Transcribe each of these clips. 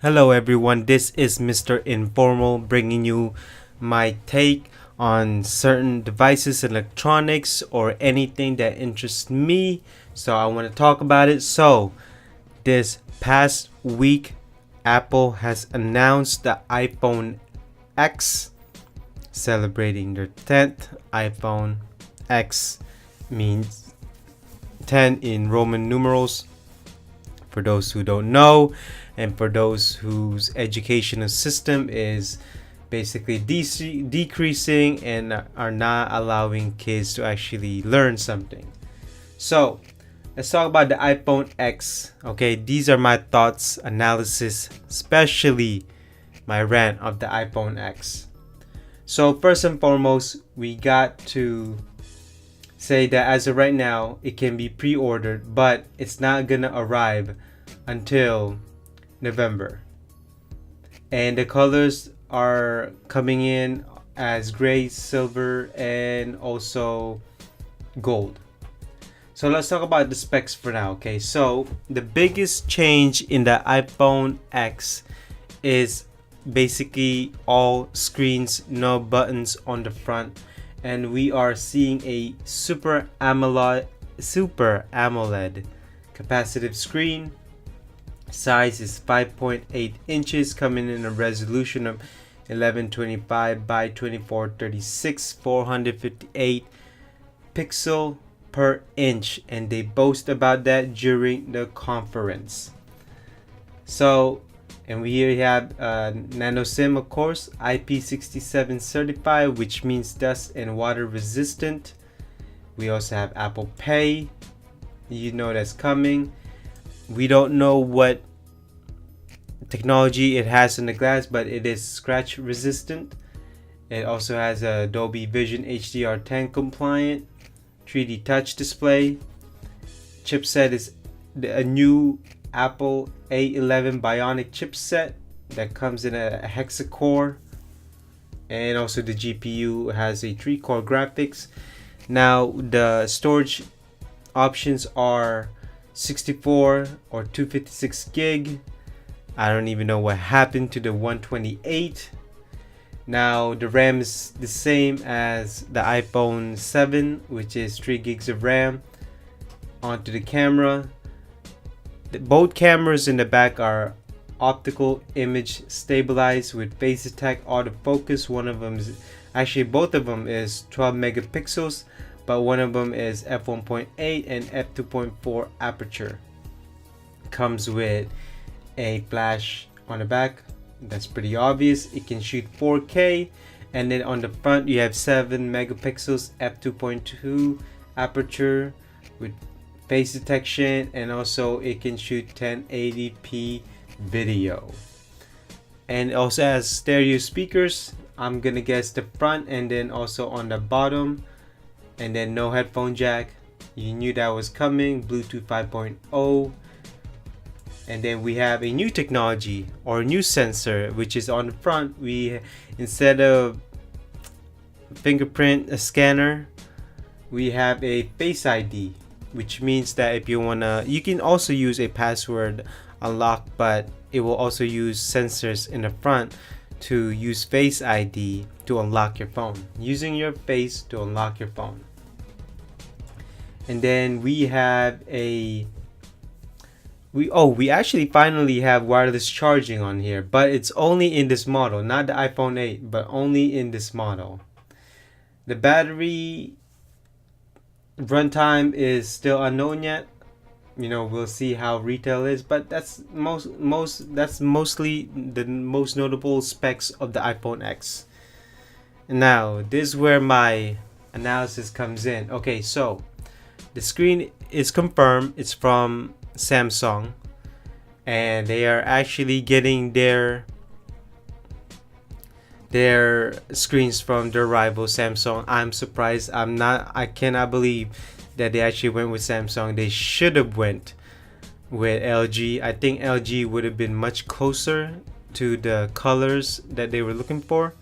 Hello everyone, this is Mr. Informal bringing you my take on certain devices, electronics, or anything that interests me. So I want to talk about it. So this past week, Apple has announced the iPhone X, celebrating their 10th iPhone X, means 10 in Roman numerals for those who don't know, and for those whose educational system is basically decreasing and are not allowing kids to actually learn something. So let's talk about the iPhone X. Okay, these are my thoughts, analysis, especially my rant of the iPhone X. So first and foremost, we got to say that as of right now, it can be pre-ordered, but it's not gonna arrive until November. And the colors are coming in as gray, silver, and also gold. So let's talk about the specs for now. Okay, so the biggest change in the iPhone X is basically all screens, no buttons on the front, and we are seeing a super AMOLED capacitive screen. Size is 5.8 inches, coming in a resolution of 1125 by 2436, 458 pixel per inch, and they boast about that during the conference. So, and we here have nano SIM, of course, IP67 certified, which means dust and water resistant. We also have Apple Pay, you know that's coming. We don't know what technology it has in the glass, but it is scratch resistant. It also has a Dolby Vision HDR10 compliant 3D touch display. Chipset is a new Apple A11 Bionic chipset that comes in a hexa-core, and also the GPU has a 3-core graphics. Now the storage options are 64 or 256 gig. I don't even know what happened to the 128. Now the RAM is the same as the iPhone 7, which is 3 gigs of RAM. Onto the camera. Both cameras in the back are optical image stabilized with phase detect autofocus. One of them is actually, both of them is 12 megapixels, but one of them is f1.8 and f2.4 aperture. Comes with a flash on the back, that's pretty obvious. It can shoot 4K, and then on the front you have 7 megapixels f2.2 aperture with face detection, and also it can shoot 1080p video, and also has stereo speakers. I'm gonna guess the front, and then also on the bottom, and then no headphone jack. You knew that was coming. Bluetooth 5.0. And then we have a new technology or a new sensor, which is on the front. We, instead of fingerprint scanner, we have a Face ID, which means that if you wanna, you can also use a password unlock, but it will also use sensors in the front to use Face ID to unlock your phone, using your face to unlock your phone. And then we have we actually finally have wireless charging on here, but it's only in this model, not the iPhone 8, but only in this model. The battery runtime is still unknown yet. You know, we'll see how retail is, but that's mostly the most notable specs of the iPhone X. Now, this is where my analysis comes in. Okay, so the screen is confirmed. It's from Samsung, and they are actually getting their screens from their rival Samsung. I'm surprised. I cannot believe that they actually went with Samsung. They should have went with LG. I think LG would have been much closer to the colors that they were looking for.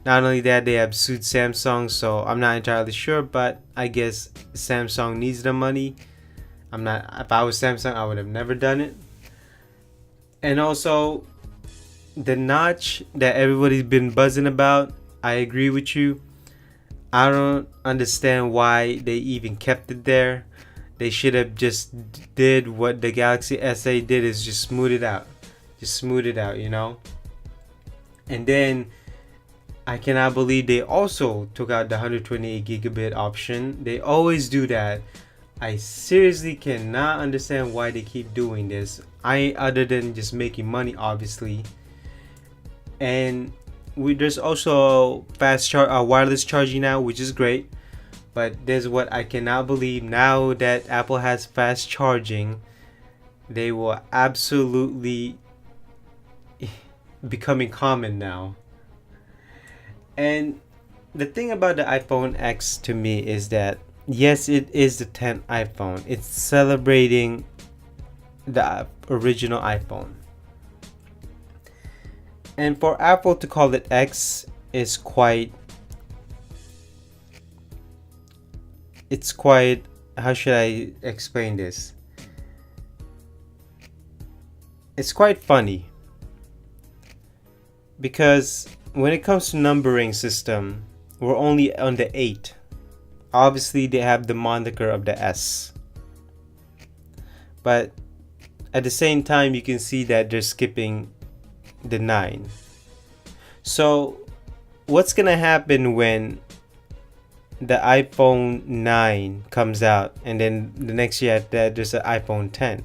Not only that, they have sued Samsung, so I'm not entirely sure, but I guess Samsung needs the money. If I was Samsung, I would have never done it. And also, the notch that everybody's been buzzing about, I agree with you. I don't understand why they even kept it there. They should have just did what the Galaxy SA did, is just smooth it out. Just smooth it out, you know? And then I cannot believe they also took out the 128 gigabit option. They always do that. I seriously cannot understand why they keep doing this. Other than just making money, obviously. And there's also wireless charging now, which is great. But there's what I cannot believe. Now that Apple has fast charging, they will absolutely becoming common now. And the thing about the iPhone X to me is that, yes, it is the 10th iPhone. It's celebrating the original iPhone. And for Apple to call it X is quite, how should I explain this? It's quite funny. Because when it comes to numbering system, we're only on the 8. Obviously, they have the moniker of the S. But at the same time, you can see that they're skipping the 9. So what's gonna happen when the iPhone 9 comes out and then the next year after that there's an iPhone 10?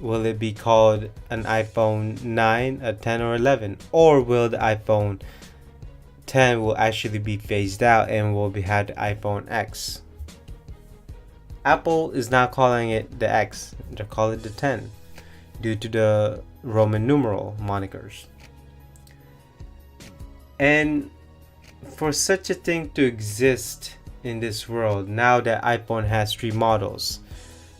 Will it be called an iPhone 9, a 10, or 11? Or will the iPhone 10 will actually be phased out and will have the iPhone X? Apple is not calling it the X, they're calling it the 10 due to the Roman numeral monikers. And for such a thing to exist in this world, now that iPhone has 3 models,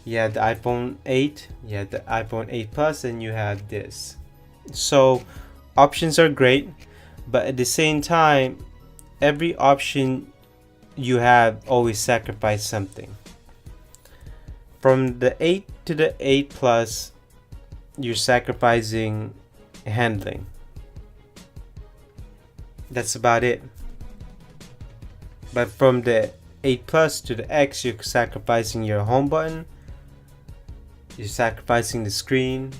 you have the iPhone 8, you have the iPhone 8 Plus, and you have this. So options are great, but at the same time, every option you have always sacrifice something. From the 8 to the 8 Plus, you're sacrificing handling. That's about it. But from the 8 Plus to the X, you're sacrificing your home button, you're sacrificing the screen,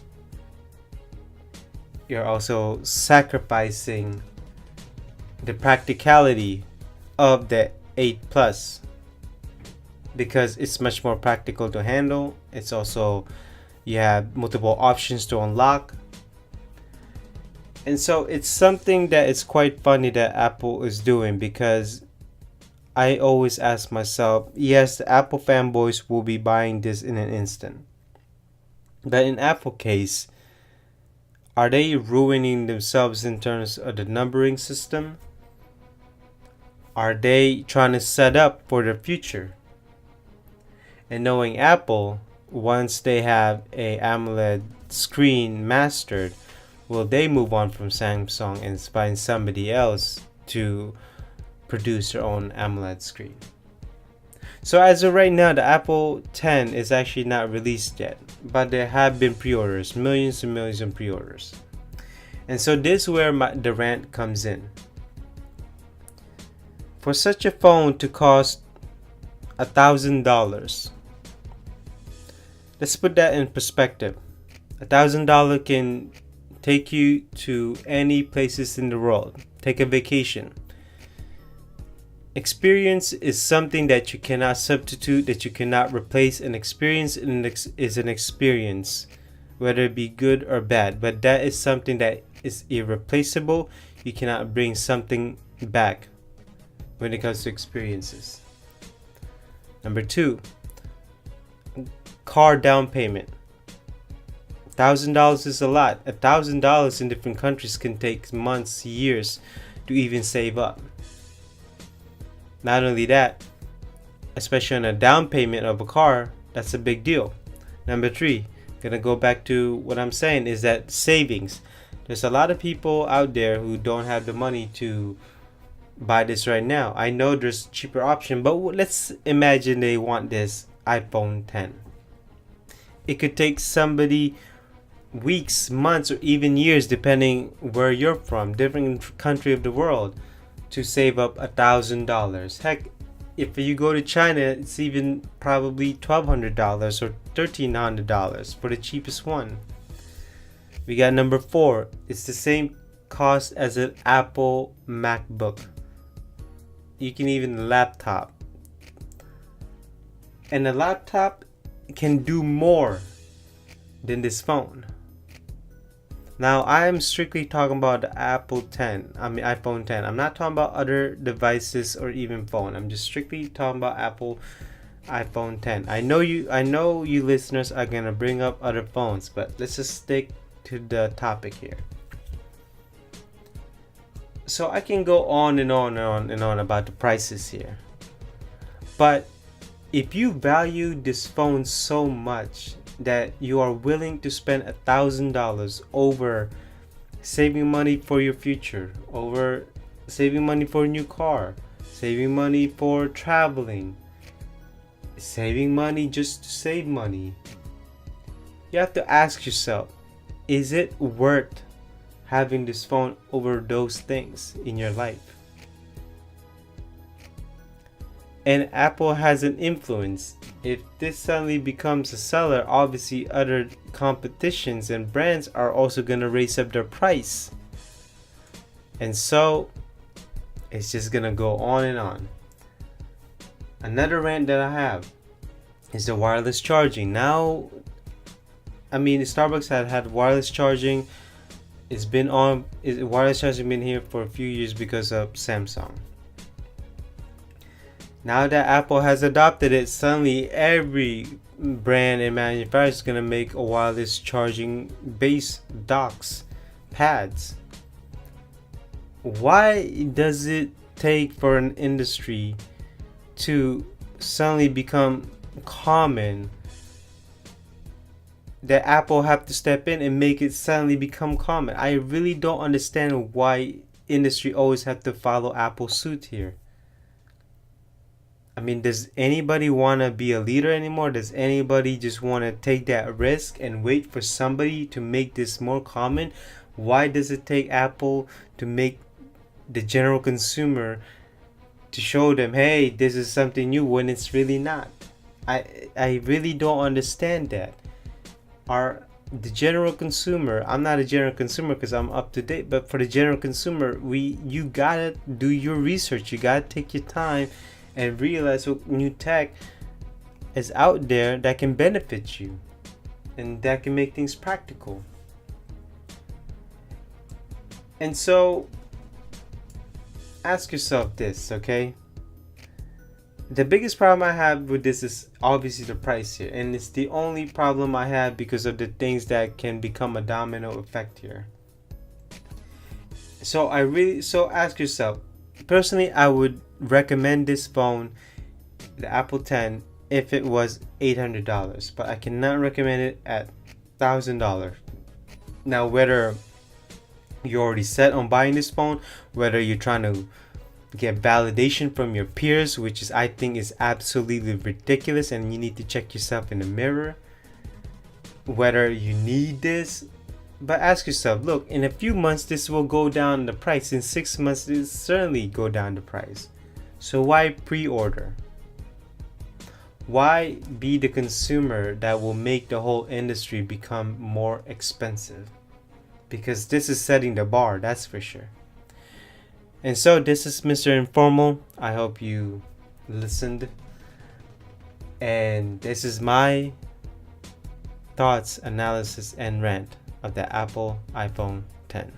you're also sacrificing the practicality of the 8 Plus, because it's much more practical to handle. It's also, you have multiple options to unlock. And so it's something that is quite funny that Apple is doing, because I always ask myself, yes, the Apple fanboys will be buying this in an instant. But in Apple case, are they ruining themselves in terms of the numbering system? Are they trying to set up for the future? And knowing Apple, once they have a AMOLED screen mastered, will they move on from Samsung and find somebody else to produce their own AMOLED screen? So as of right now, the Apple 10 is actually not released yet, but there have been pre-orders, millions and millions of pre-orders. And so this is where the rant comes in. For such a phone to cost $1,000, let's put that in perspective. $1,000 can take you to any places in the world. Take a vacation. Experience is something that you cannot substitute, that you cannot replace. An experience is an experience, whether it be good or bad. But that is something that is irreplaceable. You cannot bring something back when it comes to experiences. Number 2, car down payment. $1,000 is a lot. $1,000 in different countries can take months, years to even save up. Not only that, especially on a down payment of a car, that's a big deal. Number 3, gonna go back to what I'm saying, is that savings. There's a lot of people out there who don't have the money to buy this right now. I know there's cheaper option, but let's imagine they want this iPhone 10. It could take somebody weeks, months, or even years, depending where you're from, different country of the world, to save up $1,000. Heck, if you go to China, it's even probably $1,200 or $1,300 for the cheapest one. We got number 4. It's the same cost as an Apple MacBook. You can even laptop. And a laptop can do more than this phone. Now, I am strictly talking about the iPhone 10. I'm not talking about other devices or even phone. I'm just strictly talking about iPhone 10. I know you listeners are gonna bring up other phones, but let's just stick to the topic here. So I can go on and on and on and on about the prices here. But if you value this phone so much that you are willing to spend $1,000 over saving money for your future, over saving money for a new car, saving money for traveling, saving money just to save money, you have to ask yourself, is it worth having this phone over those things in your life? And Apple has an influence. If this suddenly becomes a seller, obviously other competitions and brands are also going to raise up their price. And so it's just going to go on and on. Another rant that I have is the wireless charging. Now, Starbucks had wireless charging. Wireless charging been here for a few years because of Samsung. Now that Apple has adopted it, suddenly every brand and manufacturer is going to make a wireless charging base docks, pads. Why does it take for an industry to suddenly become common that Apple have to step in and make it suddenly become common? I really don't understand why industry always have to follow Apple's suit here. Does anybody want to be a leader anymore? Does anybody just want to take that risk and wait for somebody to make this more common? Why does it take Apple to make the general consumer, to show them, hey, this is something new, when it's really not? I really don't understand that. The general consumer, I'm not a general consumer because I'm up to date, but for the general consumer, you gotta do your research. You gotta take your time and realize what new tech is out there that can benefit you and that can make things practical. And so ask yourself this, okay? The biggest problem I have with this is obviously the price here, and it's the only problem I have because of the things that can become a domino effect here. So ask yourself, personally, I would recommend this phone, the Apple 10, if it was $800, but I cannot recommend it at $1,000. Now, whether you're already set on buying this phone, whether you're trying to get validation from your peers, which I think is absolutely ridiculous, and you need to check yourself in the mirror whether you need this. But ask yourself, look, in a few months this will go down in the price. In 6 months it will certainly go down the price. So why pre-order? Why be the consumer that will make the whole industry become more expensive? Because this is setting the bar, that's for sure. And so this is Mr. Informal. I hope you listened. And this is my thoughts, analysis, and rant of the Apple iPhone 10.